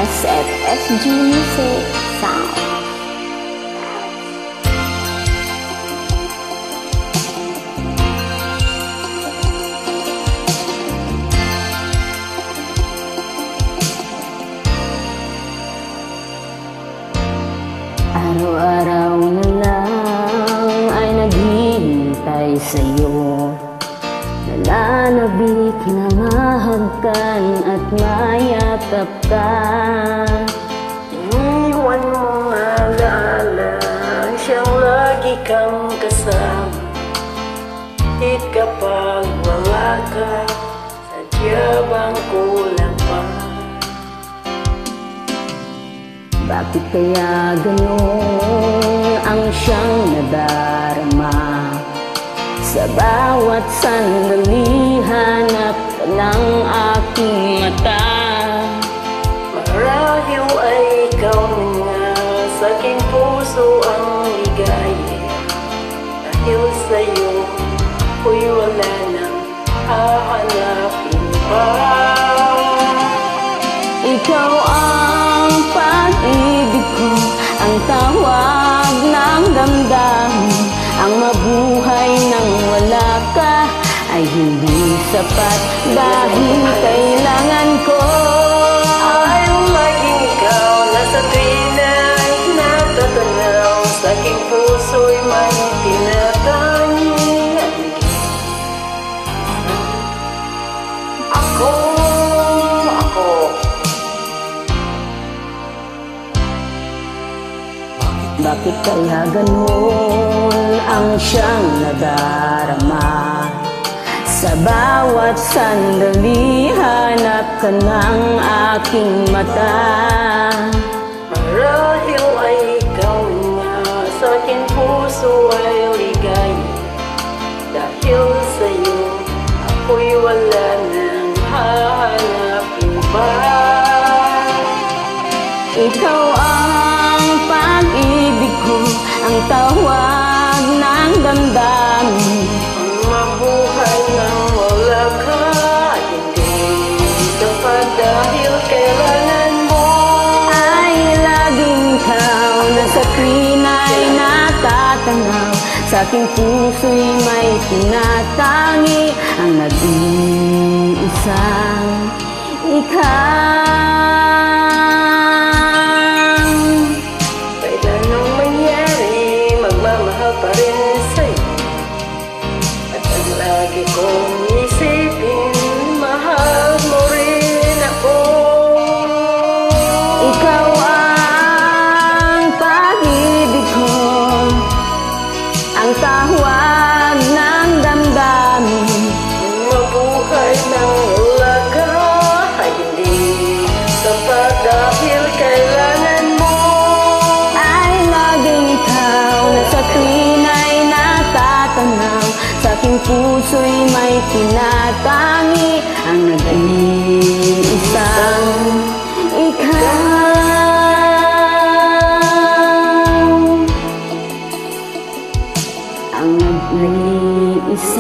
SFSG Music Sound. Araw-araw na lang ay naghihintay sa'yo, nalalabik, namahagkan at mayakap ka. Iwan mong alaala, siyang lagi kang kasama. Kahit kapag wala ka, sadya bang kulang pa? Bakit kaya gano'n ang siyang nadarama? Sa bawat sandali, hanap ka ng aking mata. Marahil ay ikaw na sa aking puso ang ligaya. Dahil sa'yo, ako'y wala nang hahanapin pa. Ikaw ang pag-ibig ko, ang tawag ng damdamin. Ang mabuhay nang wala ka ay hindi sapat, dahil kailangan ko ay maging ikaw na sa tuwina'y natatanaw. Sa aking puso'y may tinatangi. Ako. Bakit kaya gano'n ang siyang nadarama? Sa bawat sandali, hanap ka ng aking mata. Marahil ay ikaw na sa aking puso ay ligaya. Dahil sa'yo, ako'y wala nang hahanapin pa. Ikaw ang pag-ibig ko, ang tawag ng damdamin. Ang mabuhay nang wala ka, hindi sapat, dahil kailangan mo ay laging ikaw na sa tuwina'y natatanaw. Sa aking puso'y may tinatangi, ang nag-iisang ikaw. Pa rin sa'yo, at ang lagi kong isipin, mahal mo rin ako. Ikaw ang pag-ibig ko, ang tawag ng damdamin. Mabuhay nang wala ka ay hindi sapat, dahil kailangan mo ay laging ikaw na sa tuwina'y natatanaw. Sa aking puso'y may tinatangi, ang nag-iisang ikaw. Ang nag-iisang